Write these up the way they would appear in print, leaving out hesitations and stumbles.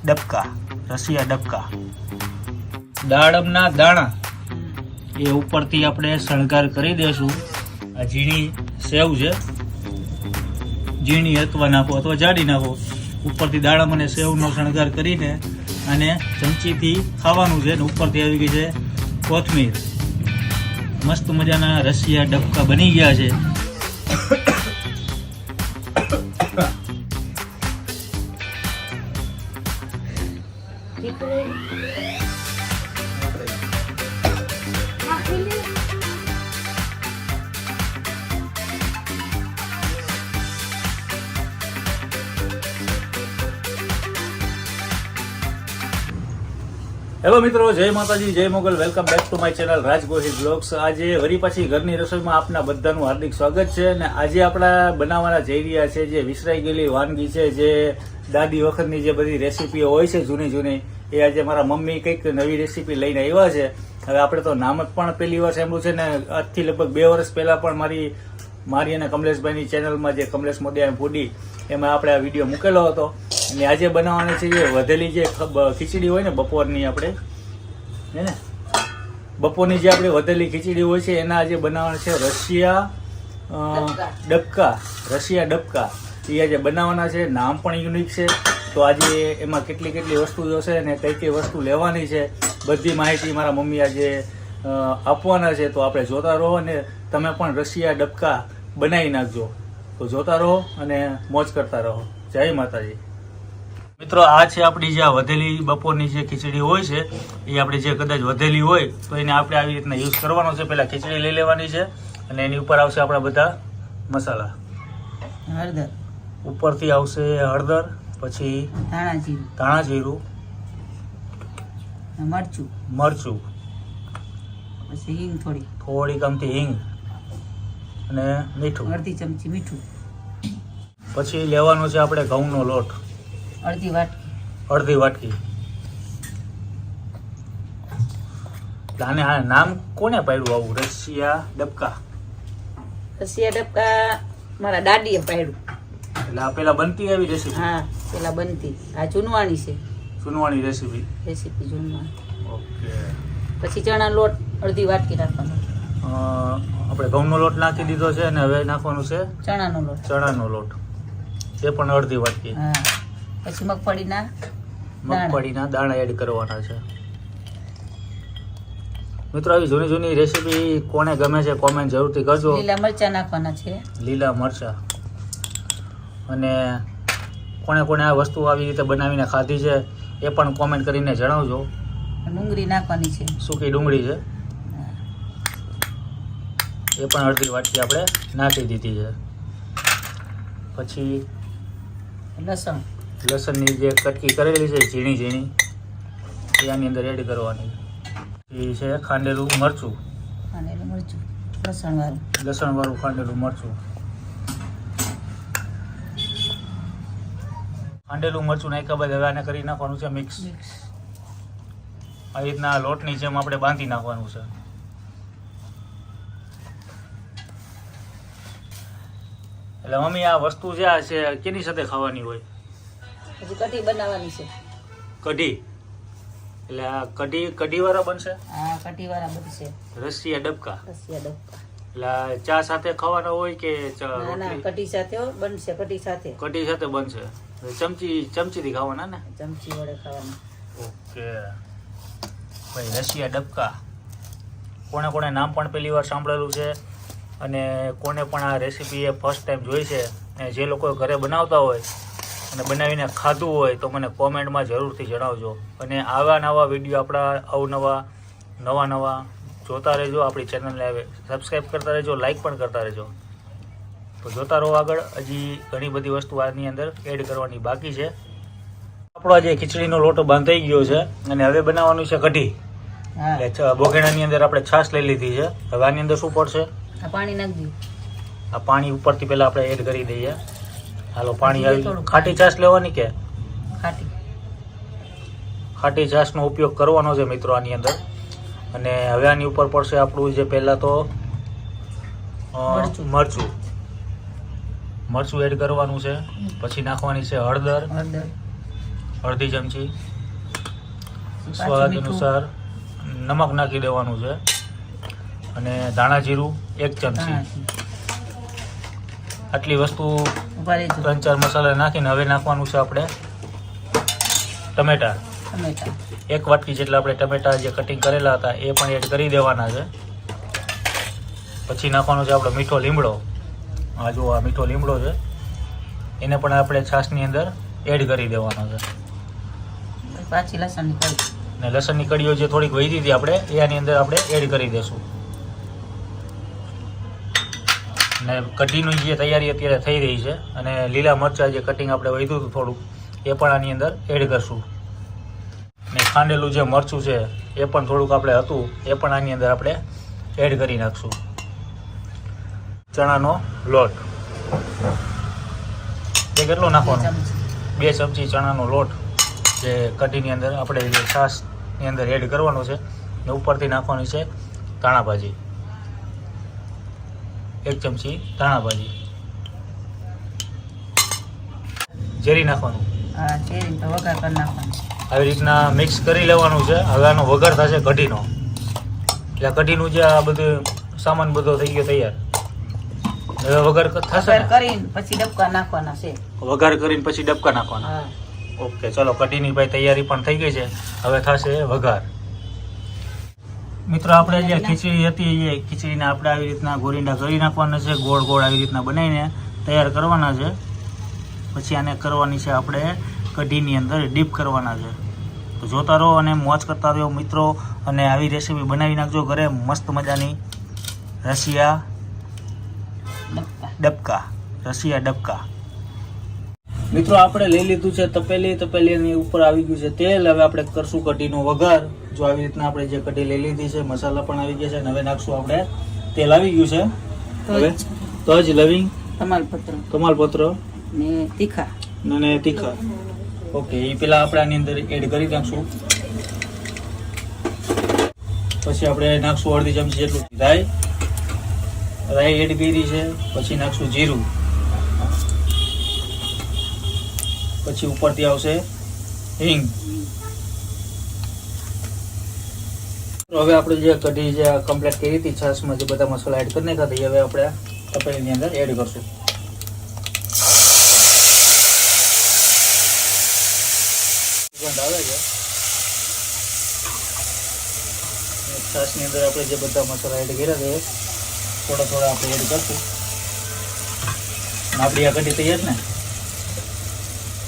ડબકા રસિયા ડબકા દાડમના દાણા એ ઉપરથી આપણે શણગાર કરી દેશું. આ ઝીણી સેવ છે, ઝીણી અથવા નાખો અથવા જાડી નાખો. ઉપરથી દાડમ અને સેવનો શણગાર કરીને અને ચમચીથી ખાવાનું છે. અને ઉપરથી આવી ગઈ છે કોથમીર. મસ્ત મજાના રસિયા ડબકા બની ગયા છે. હેલો મિત્રો, જય માતાજી, જય Mogal. Welcome back to my channel Raj Gohil blogs. આજે વળી પાછી ઘરની રસોઈમાં આપના બધાનું હાર્દિક સ્વાગત છે. અને આજે આપણા બનાવવાના જઈ રહ્યા છે જે વિસરાઈ ગયેલી વાનગી છે, જે દાદી વખતની જે બધી રેસીપીઓ હોય છે જૂની, એ આજે મારા મમ્મી કંઈક નવી રેસીપી લઈને આવ્યા છે. હવે આપણે તો નામ જ પણ પહેલી વાર સાંભળ્યું છે ને આજથી લગભગ 2 વર્ષ પહેલા પણ મારી અને કમલેશભાઈની ચેનલમાં જે કમલેશ મોદિયા ફૂડી એમાં આપણે આ વિડીયો મૂકેલો હતો. અને આજે બનાવવાની છે જે વધેલી જે ખીચડી હોય ને બપોરની, આપણે હે ને બપોરની જે આપણે વધેલી ખીચડી હોય છે એના આજે બનાવવાના છે રસિયા ડબકા. રસિયા ડબકા એ આજે બનાવવાના છે. નામ પણ યુનિક છે. તો આજે એમાં કેટલી વસ્તુ જોશે અને કઈ વસ્તુ લેવાની છે બધી માહિતી મારા મમ્મી આજે આપવાના છે. તો આપણે જોતા રહો અને તમે પણ રસિયા ડબકા બનાવી નાખજો. તો જોતા રહો અને મોજ કરતા રહો. જય માતાજી. મિત્રો, આ છે આપણી જે વધેલી બપોરની જે ખીચડી હોય છે એ આપણે જે કદાચ વધેલી હોય તો એને આપણે આવી રીતના યુઝ કરવાનો છે. પહેલાં ખીચડી લઈ લેવાની છે અને એની ઉપર આવશે આપણા બધા મસાલા. હળદર ઉપરથી આવશે હળદર, પછી ધાણા જીરું, મરચું, પછી હિંગ, થોડીક આમથી હિંગ અને મીઠું, અડધી ચમચી મીઠું. પછી લેવાનો છે આપણે ઘઉંનો લોટ, અડધી વાટકી. આને આ નામ કોને પાડ્યું આવું રસિયા ડબકા? રસિયા ડબકા મારા દાદીએ પાડ્યું. એટલે આ પેલા બનતી આવી રેસીપી? હા, પેલા બનતી. આ જૂનવાણી છે, જૂનવાણી રેસીપી જૂનવાણી. ઓકે. પછી ચણા લોટ અડધી વાટકી નાખવાનો. આપણે ઘઉંનો લોટ નાખી દીધો છે અને હવે નાખવાનું છે ચણાનો લોટ, એ પણ અડધી વાટકી. હા. પછી મગફળીના દાણા એડ કરવાના છે. મિત્રો, આવી જૂની રેસીપી કોને ગમે છે કોમેન્ટ જરૂરથી કરજો. લીલા મરચા નાખવાના છે, લીલા મરચા. અને કોને આ વસ્તુ આવી રીતે બનાવીને ખાધી છે એ પણ કોમેન્ટ કરીને જણાવજો. ડુંગળી નાખવાની છે, સૂકી ડુંગળી છે, એ પણ અડધી વાટકી આપણે નાખી દીધી છે. પછી લસણની જે કટકી કરેલી છે ઝીણી એ આની અંદર એડ કરવાની. એ છે ખાંડેલું મરચું, લસણવાળું ખાંડેલું મરચું. ખાંડેલું મરચું નાખ્યા બાદ હવે આને કરી નાખવાનું છે મિક્સ. આવી રીતના લોટની જેમ આપણે બાંધી નાખવાનું છે. એટલે મમ્મી, આ વસ્તુ જે આ છે કેની સાથે ખાવાની હોય? પછી કઢી બનાવવાની છે. કઢી? એટલે આ કઢી વાળા બનશે? હા, કઢી વાળા બનશે. રસિયા ડબકા. એટલે ચા સાથે ખાવાના હોય કે કઢી સાથે બનશે? કઢી સાથે બનશે. ચમચીથી ખાવાના ને? ચમચી વડે ખાવાના. ઓકે ભાઈ, રસિયા ડબકા. કોને નામ પણ પહેલી વાર સાંભળેલું છે અને કોને પણ આ રેસીપી એ ફર્સ્ટ ટાઈમ જોઈ છે અને જે લોકો ઘરે બનાવતા હોય અને બનાવીને ખાધું હોય તો મને કોમેન્ટમાં જરૂરથી જણાવજો. અને આવા નવા વિડીયો આપણા નવા જોતા રહેજો. આપણી ચેનલને સબસ્ક્રાઈબ કરતા રહેજો, લાઈક પણ કરતા રહેજો. તો જોતા રહો આગળ. હજી ઘણી બધી વસ્તુ આની અંદર એડ કરવાની બાકી છે. આપણો જે ખીચડીનો લોટો બાંધાઈ ગયો છે અને હવે બનાવવાનું છે કઢી. એટલે બોઘેણાની અંદર આપણે છાશ લઈ લીધી છે. હવે આની અંદર શું પડશે? પાણી નાખી. આ પાણી ઉપરથી પહેલા આપણે એડ કરી દઈએ. હાલો, પાણી આવી. ખાટી છાશ લેવાની કે ખાટી છાશનો ઉપયોગ કરવાનો છે મિત્રો આની અંદર. અને હવે આની ઉપર પડશે આપણું જે પહેલા તો મરચું એડ કરવાનું છે. પછી નાખવાની છે હળદર, અડધી ચમચી સ્વાદ અનુસાર નમક નાખી દેવાનું છે અને ધાણા જીરું 1 ચમચી. આટલી વસ્તુ 3-4 મસાલા નાખીને હવે નાખવાનું છે આપણે ટમેટા. 1 વાટકી જેટલા આપણે ટમેટા જે કટિંગ કરેલા હતા એ પણ એડ કરી દેવાના છે. પછી નાખવાનો છે આપણો મીઠો લીમડો. આ જો આ મીઠો લીમડો છે એને પણ આપણે છાશની અંદર એડ કરી દેવાનો છે. પાછી લસણની કઢી ને લસણની કડીઓ જે થોડીક વધી હતી આપણે એની અંદર આપણે એડ કરી દઈશું. ને કઢીની જે તૈયારી અત્યારે થઈ રહી છે અને લીલા મરચાં જે કટિંગ આપણે વધ્યું હતું થોડુંક એ પણ આની અંદર એડ કરશું. ને ખાંડેલું જે મરચું છે એ પણ થોડુંક આપણે હતું એ પણ આની અંદર આપણે એડ કરી નાખશું. ચણાનો લોટ એ કેટલો નાખવાનો? 2 ચમચી ચણાનો લોટ જે કઢીની અંદર આપણે જે છાશની અંદર એડ કરવાનો છે ને ઉપરથી નાખવાની છે ધાણાભાજી. 1 ચમચી ધાણાભાજી. જીરું નાખવાનું. હા ચેરી તો વઘાર કરી નાખવાનો. આવી રીતના મિક્સ કરી લેવાનું છે. હવે આનો વઘાર થશે કઢીનો. એટલે કઢીનું જે આ બધું સામાન બધો થઈ ગયો તૈયાર. હવે વઘાર થશે ને? કરીને પછી ડબકા નાખવાના છે. વઘાર કરીને પછી ડબકા નાખવાના. હા ઓકે ચલો કઢીની ભાઈ તૈયારી પણ થઈ ગઈ છે. હવે થશે વઘાર. મિત્રો આપણે જે ખીચડી હતી એ ખીચડીને આપણે આવી રીતના ગોરીંડા કરી નાખવાના છે. ગોળ ગોળ આવી રીતના બનાવીને તૈયાર કરવાના છે. પછી આને કરવાની છે આપણે કઢીની અંદર ડીપ કરવાના છે. તો જોતા રહો અને મોજ કરતા રહો મિત્રો. અને આવી રેસીપી બનાવી નાખજો ઘરે. મસ્ત મજાની રશિયા ડબકા. રશિયા ડબકા. મિત્રો આપણે લઈ લીધું છે તપેલીની ઉપર આવી ગયું છે તેલ. હવે આપણે કરશું કઢીનો વઘાર. જો આવી રીતના આપણે જે કઢી લઈ લીધી છે મસાલા પણ આવી ગયા છે. હવે નાખશું આપણે તેલ આવી ગયું છે. હવે તજ, લવિંગ, તમાલપત્ર ને તીખા અને તીખા. ઓકે એ પેલા આપણે આની અંદર એડ કરી નાખશું. પછી આપણે નાખશું અડધી ચમચી જેટલું રાઈ એડ કરી છે. પછી નાખશું જીરું. પછી ઉપરથી આવશે હિંગ. હવે આપણે જે કઢી જે કમ્પ્લીટ કરી હતી છાશમાં જે બધા મસાલા એડ કરી નાખ્યા હતા હવે આપણે તપેલીની અંદર એડ કરશું. સુગંધ આવે છે. છાશની અંદર આપણે જે બધા મસાલા એડ કર્યા હતા થોડા થોડા આપણે એડ કરશું. આપણી આ કઢી તૈયાર ને?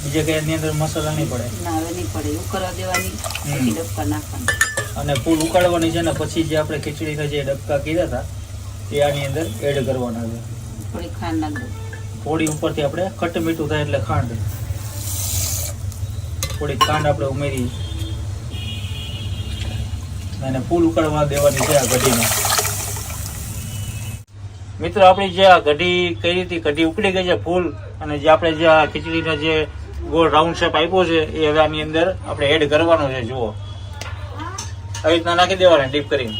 બીજે કઈ એની અંદર મસાલા નહીં પડે? ના હવે નહીં પડે. ઉકળવા દેવાની પછી ડબકા નાખવાના અને ફૂલ ઉકાળવાની છે ને પછી જે આપણે ખીચડીના જે ડબકા કીધા હતા એ આની અંદર એડ કરવાના છે. થોડી ખાંડ નાખ દો. થોડી ઉપરથી આપણે ખટ્ટ મીઠું થાય એટલે ખાંડ. થોડી ખાંડ આપણે ઉમેરી અને ફૂલ ઉકાળવા દેવાની છે આ કઢીને. મિત્રો આપણી જે આ કઢી કરી હતી કઢી ઉકળી ગઈ છે ફૂલ. અને જે આપણે જે આ ખીચડીનો જે ગોળ રાઉન્ડ શેપ આપ્યો છે એ હવે આની અંદર આપણે એડ કરવાનો છે. જુઓ આવી રીતના નાખી દેવાના ડીપ કરીને.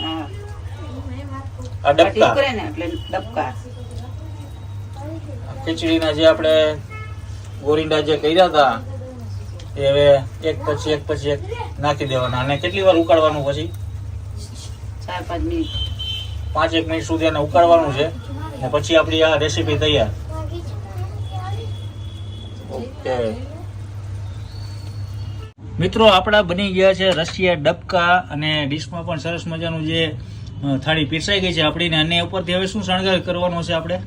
આ ડબકા કરે ને એટલે ડબકા. ખીચડીના જે આપણે ગોરીંડા જે કર્યા હતા એ હવે એક પછી એક નાખી દેવાના. અને કેટલી વાર ઉકાળવાનું? પછી 4-5 મિનિટ 5-1 મિનિટ સુધી એને ઉકાળવાનું છે. અને પછી આપણી આ રેસીપી તૈયાર. ઓકે મિત્રો આપણા બની ગયા છે રશિયા ડબકા. અને ડીશમાં પણ સરસ મજાનું જે થાળી પીરસાઈ ગઈ છે આપણી. અને ઉપરથી હવે શું શણગાર કરવાનો છે આપણે?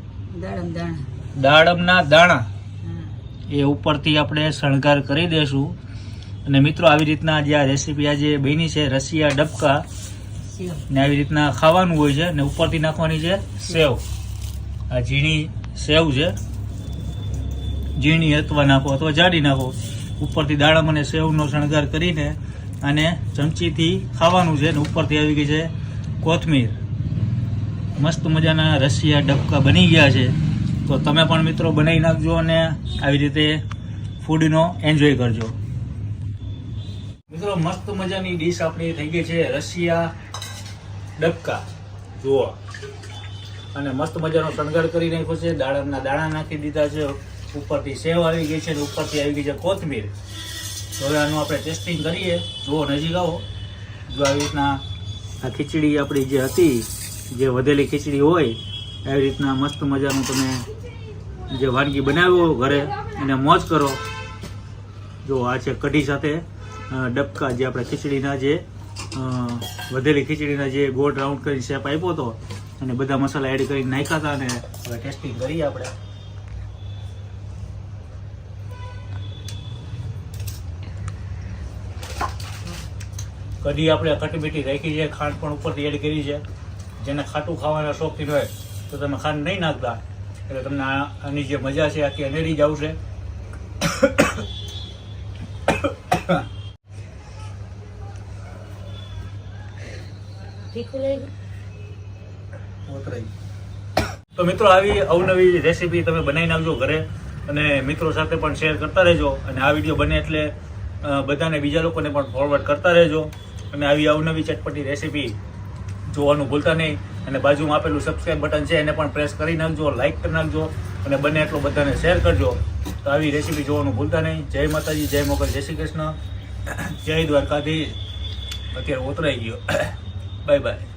દાડમના દાણા એ ઉપરથી આપણે શણગાર કરી દેશું. અને મિત્રો આવી રીતના જે આ રેસીપી આજે બની છે રશિયા ડબકા ને આવી રીતના ખાવાનું હોય છે. ને ઉપરથી નાખવાની છે સેવ. આ ઝીણી સેવ છે. ઝીણી અથવા નાખો અથવા જાડી નાખો. ઉપરથી દાડમ અને સેવનો શણગાર કરીને અને ચમચીથી ખાવાનું છે. ને ઉપરથી આવી ગઈ છે કોથમીર. મસ્ત મજાના રશિયા ડબકા બની ગયા છે. તો તમે પણ મિત્રો બનાવી નાખજો અને આવી રીતે ફૂડનો એન્જોય કરજો. મિત્રો મસ્ત મજાની ડીશ આપણી થઈ ગઈ છે રશિયા ડબકા. જુઓ અને મસ્ત મજાનો શણગાર કરી નાખ્યો છે. દાડમના દાણા નાખી દીધા છે. ઉપરથી સેવ આવી ગઈ છે. ઉપરથી આવી ગઈ છે કોથમીર. તો હવે આનું આપણે ટેસ્ટિંગ કરીએ. જુઓ નજીક આવો. જો આવી રીતના આ ખીચડી આપણી જે હતી, જે વધેલી ખીચડી હોય એવી રીતના મસ્ત મજાનું તમે જે વાનગી બનાવ્યો ઘરે એને મોજ કરો. જો આ છે કઢી સાથે ડબકા, જે આપણે ખીચડીના જે વધેલી ખીચડીના જે ગોળ રાઉન્ડ કરીને શેપ આપ્યો હતો અને બધા મસાલા એડ કરીને નાખ્યા હતા. અને હવે ટેસ્ટિંગ કરીએ આપણે. કઢી આપણે ખટી મીઠી રાખી છે, ખાંડ પણ ઉપરથી એડ કરી છે. જેને ખાટું ખાવાના શોખીન હોય તો તમે ખાંડ નહીં નાખતા, એટલે તમને આની જે મજા છે આખી અનેરી જ આવશે. તો મિત્રો આવી અવનવી રેસીપી તમે બનાવી નાખજો ઘરે અને મિત્રો સાથે પણ શેર કરતા રહેજો. અને આ વિડીયો બને એટલે બધાને બીજા લોકોને પણ ફોરવર્ડ કરતા રહેજો. અને આવી અવનવી ચટપટી રેસીપી જોવાનું ભૂલતા નહીં. અને બાજુમાં આપેલું સબસ્ક્રાઇબ બટન છે એને પણ પ્રેસ કરી નાખજો, લાઇક કરી નાખજો અને બને એટલો બધાને શેર કરજો. તો આવી રેસીપી જોવાનું ભૂલતા નહીં. જય માતાજી, જય મોગલ, જય શ્રી કૃષ્ણ, જય દ્વારકાધીશ. અત્યારે ઉતરાઈ ગયો. Bye bye.